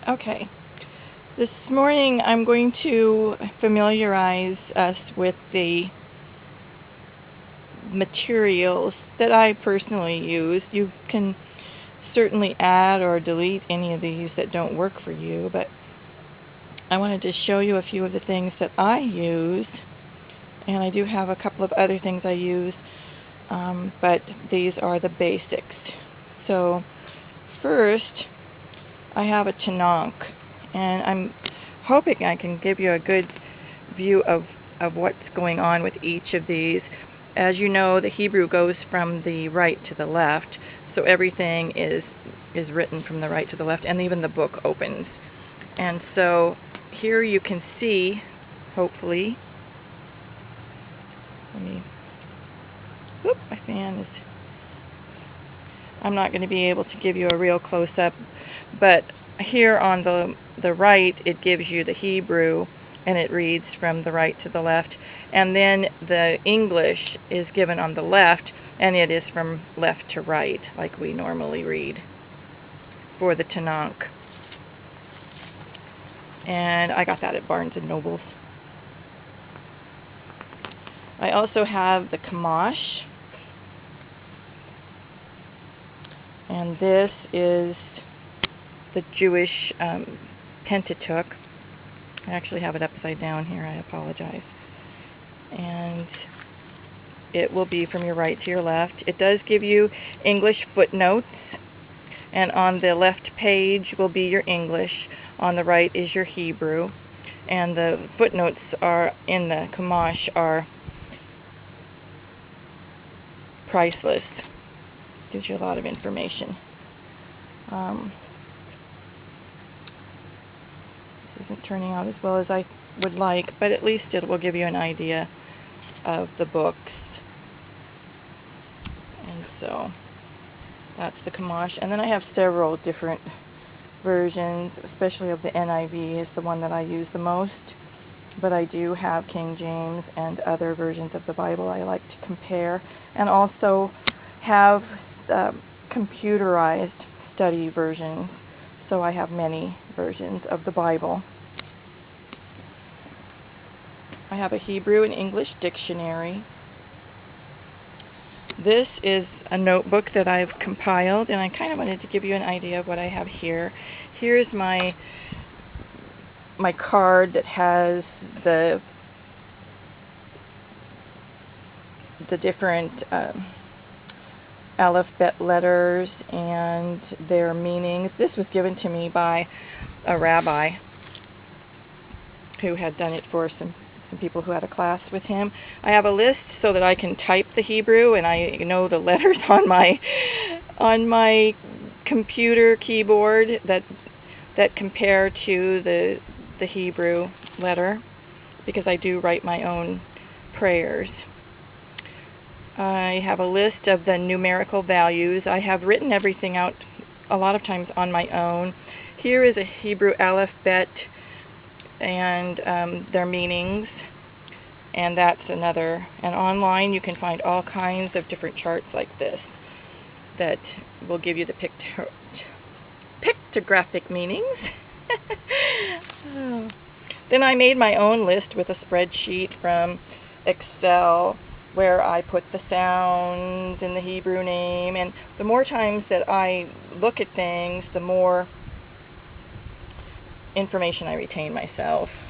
Okay, this morning I'm going to familiarize us with the materials that I personally use. You can certainly add or delete any of these that don't work for you, but I wanted to show you a few of the things that I use, and I do have a couple of other things I use, but these are the basics. So first, I have a Tanakh, and I'm hoping I can give you a good view of what's going on with each of these. As you know, the Hebrew goes from the right to the left, so everything is written from the right to the left, and even the book opens. And so here you can see, hopefully, my fan is, I'm not going to be able to give you a real close-up, but here on the right it gives you the Hebrew, and it reads from the right to the left, and then the English is given on the left, and it is from left to right like we normally read for the Tanakh. And I got that at Barnes and Nobles. I also have the Chumash, and this is the Jewish Pentateuch. I actually have it upside down here, I apologize. And it will be from your right to your left. It does give you English footnotes, and on the left page will be your English, on the right is your Hebrew, and the footnotes are in the Chumash are priceless. Gives you a lot of information. This isn't turning out as well as I would like, but at least it will give you an idea of the books. And so that's the Chumash. And then I have several different versions, especially of the NIV is the one that I use the most. But I do have King James and other versions of the Bible I like to compare, and also have computerized study versions. So I have many versions of the Bible. I have a Hebrew and English dictionary. This is a notebook that I've compiled, and I kind of wanted to give you an idea of what I have here. Here's my card that has the different alphabet letters and their meanings. This was given to me by a rabbi who had done it for some people who had a class with him. I have a list so that I can type the Hebrew, and I know the letters on my computer keyboard that compare to the Hebrew letter, because I do write my own prayers. I have a list of the numerical values. I have written everything out a lot of times on my own. Here is a Hebrew alphabet and their meanings, and that's another. And online you can find all kinds of different charts like this that will give you the pictographic meanings. Oh. Then I made my own list with a spreadsheet from Excel, where I put the sounds in the Hebrew name, and the more times that I look at things, the more information I retain myself.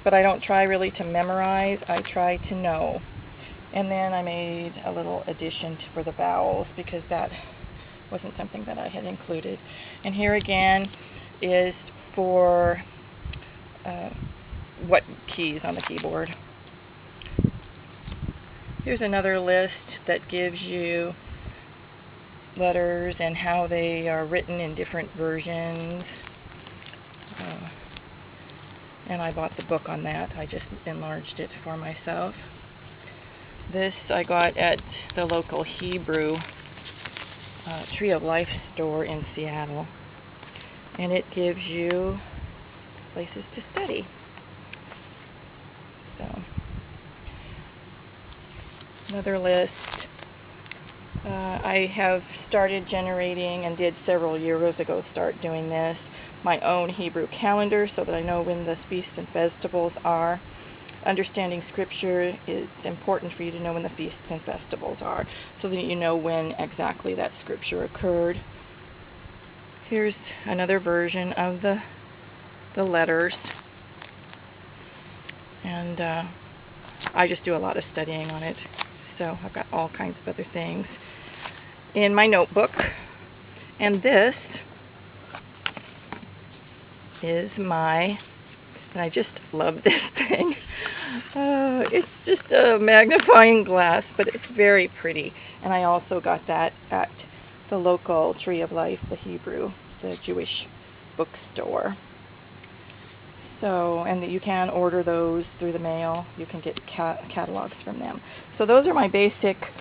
But I don't try really to memorize, I try to know. And then I made a little addition for the vowels, because that wasn't something that I had included. And here again is for what keys on the keyboard. Here's another list that gives you letters and how they are written in different versions. And I bought the book on that. I just enlarged it for myself. This I got at the local Hebrew Tree of Life store in Seattle. And it gives you places to study. So, another list I have started generating, and did several years ago start doing this, my own Hebrew calendar so that I know when the feasts and festivals are. Understanding scripture, it's important for you to know when the feasts and festivals are so that you know when exactly that scripture occurred. Here's another version of the letters, and I just do a lot of studying on it, so I've got all kinds of other things in my notebook. And this is my, and I just love this thing. It's just a magnifying glass, but it's very pretty. And I also got that at the local Tree of Life, the Hebrew, the Jewish bookstore. So, and you can order those through the mail. You can get catalogs from them. So those are my basic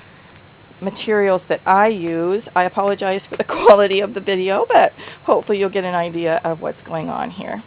materials that I use. I apologize for the quality of the video, but hopefully you'll get an idea of what's going on here.